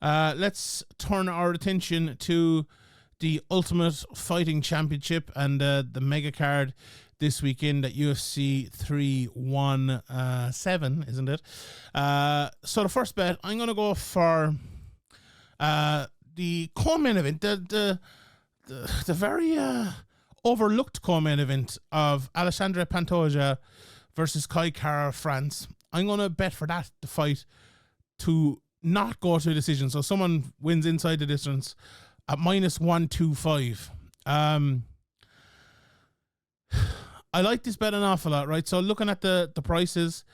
Let's turn our attention to the Ultimate Fighting Championship and the mega card this weekend at UFC 317, isn't it? So the first bet, I'm going to go for the co-main event, the very overlooked co-main event of Alexandre Pantoja versus Kai Kara-France. I'm going to bet for that, the fight, to not go to a decision. So someone wins inside the distance at minus 125. I like this bet an awful lot, right? So looking at the prices,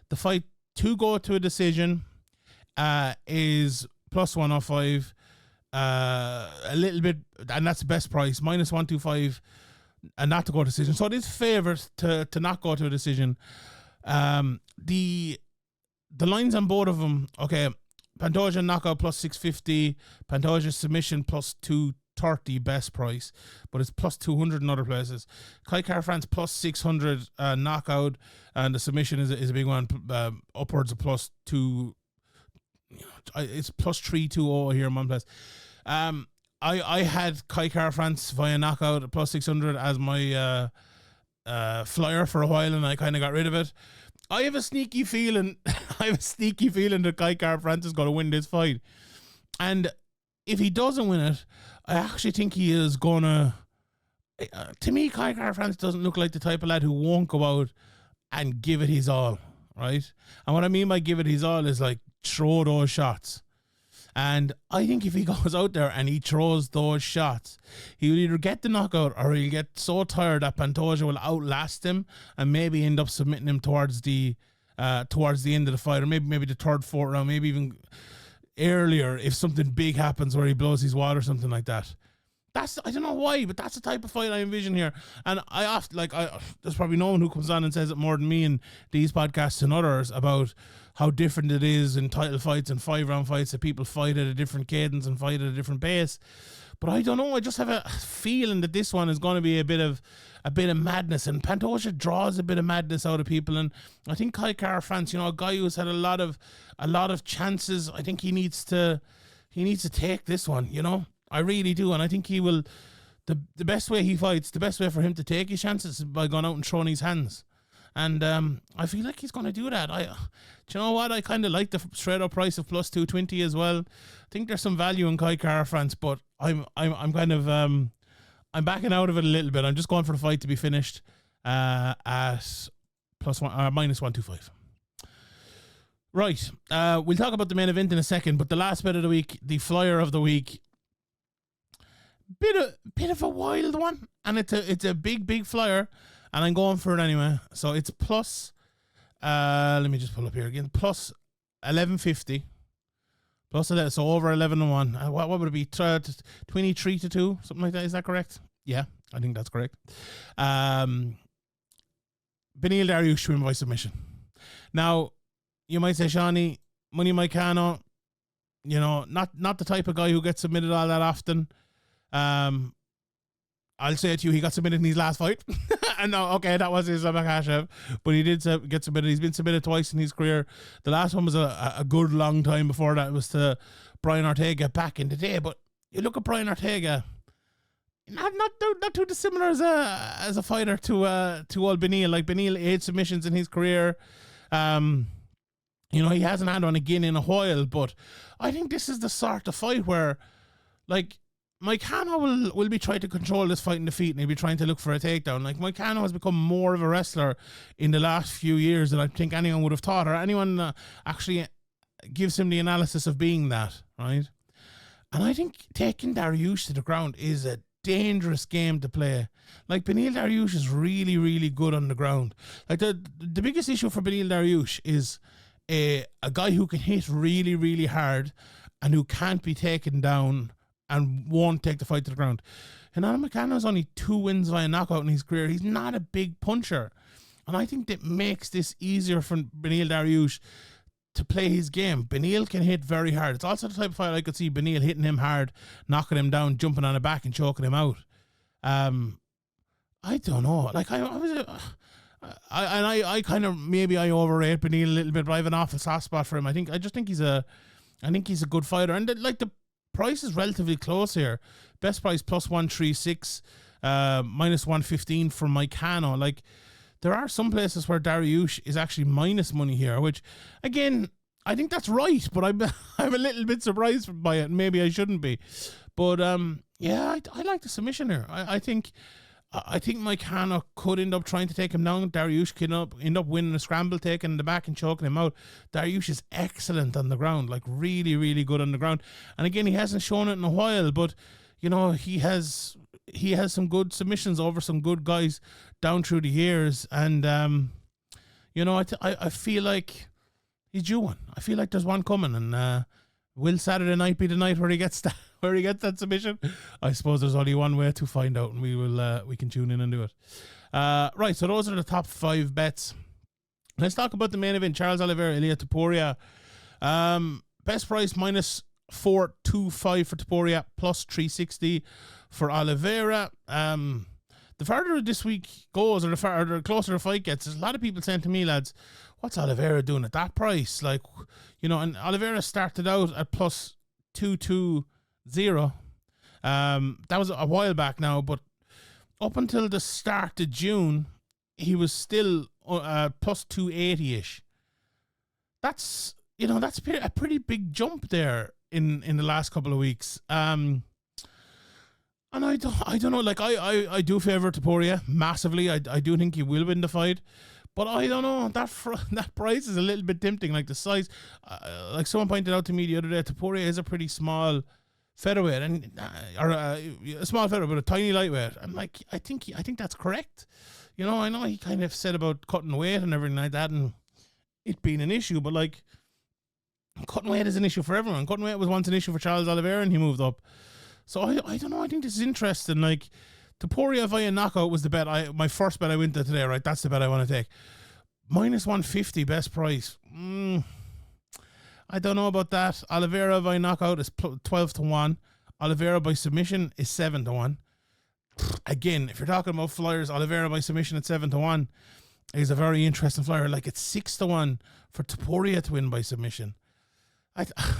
the fight to go to a decision is plus 105. A little bit, and that's the best price, minus 125, and not to go to a decision. So it is favored to not go to a decision. The lines on both of them, okay, Pantoja knockout plus 650, Pantoja submission plus 230 best price, but it's plus 200 in other places. Kai Kara-France plus 600 knockout, and the submission is a big one, upwards of plus 2. It's plus 320 here in one place. I had Kai Kara-France via knockout at plus 600 as my flyer for a while, and I kind of got rid of it. I have a sneaky feeling that Kai Kara-France is going to win this fight. And if he doesn't win it, I actually think he is going to... to me, Kai Kara-France doesn't look like the type of lad who won't go out and give it his all, right? And what I mean by give it his all is like throw those shots. And I think if he goes out there and he throws those shots, he will either get the knockout or he'll get so tired that Pantoja will outlast him and maybe end up submitting him towards the end of the fight, or maybe the third, fourth round, maybe even earlier if something big happens where he blows his wad or something like that. I don't know why, but that's the type of fight I envision here. And there's probably no one who comes on and says it more than me in these podcasts and others about how different it is in title fights and 5-round fights, that people fight at a different cadence and fight at a different pace. But I don't know, I just have a feeling that this one is going to be a bit of madness, and Pantoja draws a bit of madness out of people. And I think Kai Kara-France, a guy who's had a lot of chances, I think he needs to take this one, I really do, and I think he will. The best way he fights, the best way for him to take his chances is by going out and throwing his hands, and I feel like he's going to do that. Do you know what? I kind of like the straight up price of plus 220 as well. I think there's some value in Kai Kara-France, but I'm kind of I'm backing out of it a little bit. I'm just going for the fight to be finished at plus minus 125. Right, we'll talk about the main event in a second, but the last bet of the week, the flyer of the week. Bit of a wild one, and it's a big flyer, and I'm going for it anyway. So it's plus let me just pull up here again, plus 1150, plus 11, so over 11-1. What would it be, 23-2, something like that? Is that correct? Yeah, I think that's correct. Beneil Dariush win by submission. Now you might say, Shawnee, Money Moicano, not the type of guy who gets submitted all that often. I'll say it to you, he got submitted in his last fight. And no, okay, that was his Makhachev, but he did get submitted. He's been submitted twice in his career. The last one was a good long time before that. It was to Brian Ortega back in the day. But you look at Brian Ortega, not too dissimilar as a fighter to old Beneil. Like Beneil, 8 submissions in his career. He hasn't had one again in a while, but I think this is the sort of fight where, like, Moicano will be trying to control this fight in the feet, and he'll be trying to look for a takedown. Like, Moicano has become more of a wrestler in the last few years than I think anyone would have thought, or anyone actually gives him the analysis of being that, right? And I think taking Dariush to the ground is a dangerous game to play. Like, Beneil Dariush is really, really good on the ground. Like, the biggest issue for Beneil Dariush is a guy who can hit really, really hard and who can't be taken down and won't take the fight to the ground. And Moicano has only 2 wins via knockout in his career. He's not a big puncher. And I think that makes this easier for Beneil Dariush to play his game. Beneil can hit very hard. It's also the type of fight I could see Beneil hitting him hard, knocking him down, jumping on the back and choking him out. I don't know. Like, I kind of, maybe I overrate Beneil a little bit, but I have an awful soft spot for him. I just think he's a I think he's a good fighter. And the price is relatively close here. Best price plus 136, minus 115 for Moicano. Like, there are some places where Dariush is actually minus money here, which, again, I think that's right, but I'm a little bit surprised by it. Maybe I shouldn't be. But, yeah, I like the submission here. I think Moicano could end up trying to take him down. Dariush could end up winning a scramble, taking him the back and choking him out. Dariush is excellent on the ground, like really, really good on the ground. And again, he hasn't shown it in a while, but you know, he has some good submissions over some good guys down through the years. And you know, I feel like he's due one. I feel like there's one coming, and will Saturday night be the night where he gets that submission? I suppose there's only one way to find out, and we can tune in and do it. Right, so those are the top 5 bets. Let's talk about the main event: Charles Oliveira, Ilia Topuria. Best price minus 425 for Topuria, plus 360 for Oliveira. The farther this week goes, or the closer the fight gets, there's a lot of people saying to me, lads, what's Oliveira doing at that price? Like, you know, and Oliveira started out at plus 220. That was a while back now, but up until the start of June, he was still plus 280-ish. That's a pretty big jump there in the last couple of weeks. And I don't know, like I do favour Topuria massively. I do think he will win the fight, but I don't know, that price is a little bit tempting. Like the size, like someone pointed out to me the other day, Topuria is a pretty small featherweight, and or a small featherweight, but a tiny lightweight. I'm like, I think that's correct. You know, I know he kind of said about cutting weight and everything like that, and it being an issue, but like, cutting weight is an issue for everyone. Cutting weight was once an issue for Charles Oliveira, and he moved up. So I don't know. I think this is interesting. Like, Topuria via knockout was the bet. My first bet I went to today. Right, that's the bet I want to take. Minus 150 best price. I don't know about that. Oliveira by knockout is 12-1. Oliveira by submission is 7-1. Again, if you're talking about flyers, Oliveira by submission at 7-1 is a very interesting flyer. Like, it's 6-1 for Topuria to win by submission.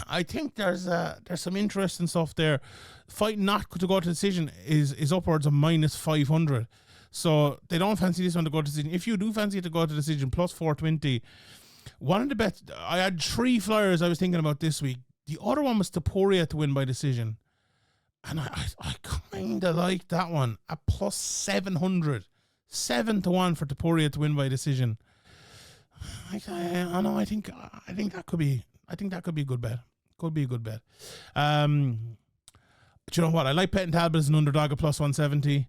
I think there's some interesting stuff there. Fight not to go to decision is upwards of minus 500. So they don't fancy this one to go to decision. If you do fancy it to go to decision, plus 420. One of the bets, I had 3 flyers I was thinking about this week. The other one was Topuria to win by decision. And I kind of like that one at plus 700. 7-1 for Topuria to win by decision. I think that could be a good bet. Could be a good bet. Do you know what? I like Pettin Talbot as an underdog at plus 170.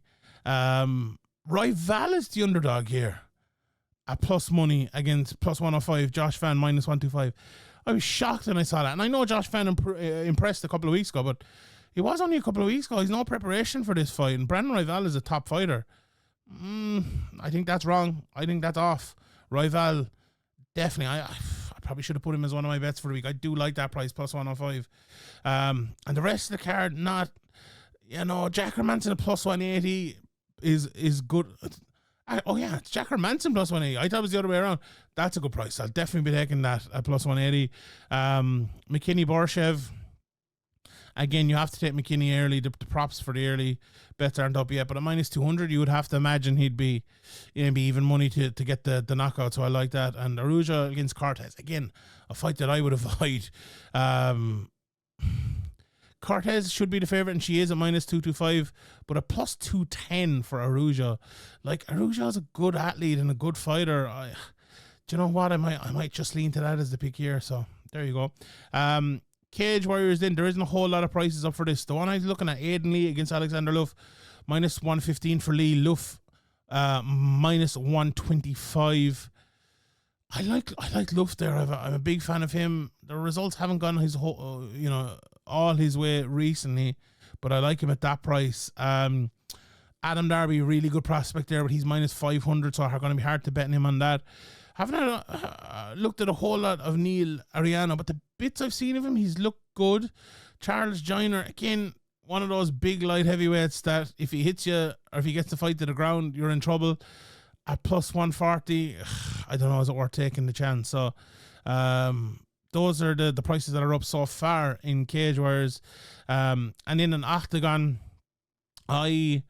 Rival is the underdog here at plus money against plus 105. Josh Fan minus 125. I was shocked when I saw that. And I know Josh Fan impressed a couple of weeks ago, but he was only a couple of weeks ago. He's no preparation for this fight. And Brandon Rival is a top fighter. I think that's wrong. I think that's off. Rival, definitely. I probably should have put him as one of my bets for the week. I do like that price, plus 105. And the rest of the card, not, you know, Jack Hermanson at plus 180 is good. It's Jack Hermanson plus 180. I thought it was the other way around. That's a good price. I'll definitely be taking that at plus 180. McKinney Borshev. Again, you have to take McKinney early. The props for the early bets aren't up yet, but at minus 200, you would have to imagine he'd be even money to get the knockout. So I like that. And Araujo against Cortez, again, a fight that I would avoid. Cortez should be the favorite, and she is at minus 225, but a plus 210 for Araujo. Like, Araujo is a good athlete and a good fighter. Do you know what? I might just lean to that as the pick here. So there you go. Cage Warriors, then there isn't a whole lot of prices up for this. The one I was looking at, Aiden Lee against Alexander Luff, minus 115 for Lee. Luff minus 125. I like Luff there. I'm a big fan of him. The results haven't gone his whole, all his way recently, but I like him at that price. Adam Darby, really good prospect there, but he's minus 500, so it's going to be hard to bet him on that. Haven't looked at a whole lot of Neil Ariano, but the bits I've seen of him, he's looked good. Charles Joyner, again, one of those big light heavyweights that if he hits you or if he gets the fight to the ground, you're in trouble. At plus 140, I don't know, is it worth taking the chance? So those are the prices that are up so far in Cage Warriors. And in an Oktagon, I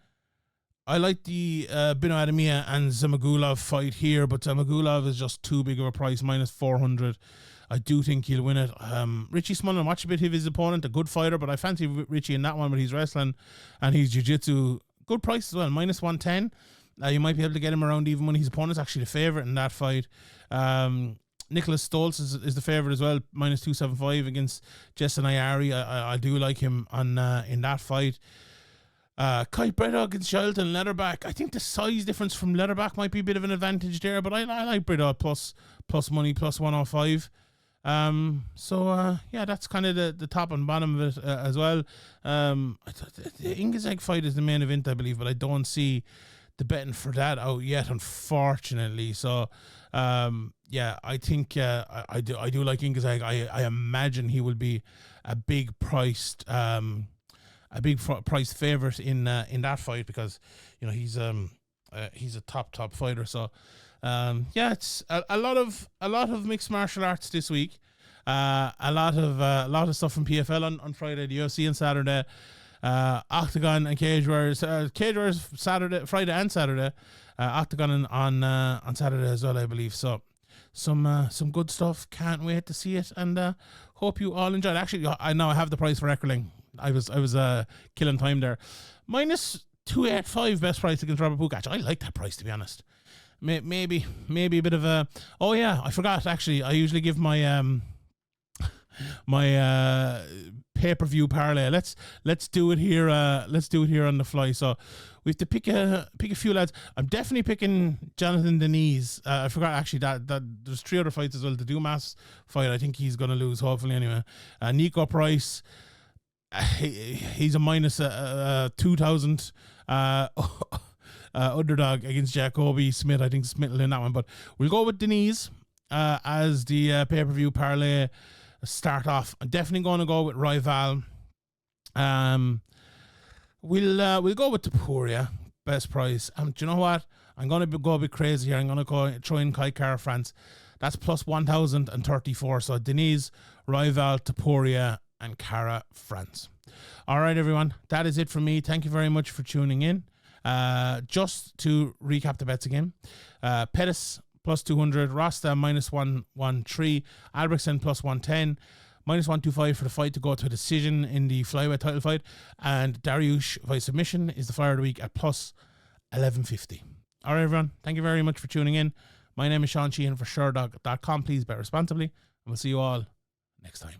like the Beneil and Zamagulov fight here, but Zamagulov is just too big of a price, minus 400. I do think he'll win it. Richie Smullen, watch a bit of his opponent, a good fighter, but I fancy Richie in that one, but he's wrestling and he's jiu-jitsu. Good price as well, minus 110. You might be able to get him around even when his opponent's actually the favourite in that fight. Nicholas Stoltz is the favourite as well, minus 275 against Jason Ayari. I do like him on in that fight. Kite Breda against Shelton Leatherback. I think the size difference from Leatherback might be a bit of an advantage there, but I like Breda plus money, plus 105. Yeah, that's kind of the top and bottom of it as well. The Ingazeg fight is the main event, I believe, but I don't see the betting for that out yet, unfortunately. So, yeah, I think I do like Ingazeg. I imagine he will be a big priced price favorite in that fight, because he's a top fighter. So yeah, it's a lot of mixed martial arts this week. A lot of stuff from PFL on Friday, the UFC on Saturday, Oktagon and Cage Warriors. Cage Warriors Friday and Saturday. Oktagon on Saturday as well, I believe. So some good stuff. Can't wait to see it, and hope you all enjoyed. Actually, I know I have the price for Eckerling. I was killing time there. Minus 285 best price against Robert Pukac. I like that price, to be honest. Maybe a bit of a. Oh yeah, I forgot. Actually, I usually give my my pay-per-view parlay. Let's do it here. Let's do it here on the fly. So we have to pick a few lads. I'm definitely picking Jonathan Deniz. I forgot actually that there's 3 other fights as well. The Dumas fight, I think he's gonna lose, hopefully anyway. Nico Price. He's a minus 2,000 underdog against Jacoby Smith. I think Smith will in that one, but we'll go with Deniz as the pay-per-view parlay start off. I'm definitely going to go with Rival. We'll go with Tapuria best price. Do you know what? I'm going to go a bit crazy here. I'm going to go try in Kaikara France. That's plus 1,034. So Deniz, Rival, Tapuria, and Cara France. All right, everyone, that is it from me. Thank you very much for tuning in. Just to recap the bets again: Pettis plus 200, Rasta minus 113, Albrechtsen plus 110, minus 125 for the fight to go to a decision in the flyweight title fight, and Dariush by submission is the flyer of the week at plus 1150. All right, everyone, thank you very much for tuning in. My name is Sheehan for Sherdog.com. Please bet responsibly, and we'll see you all next time.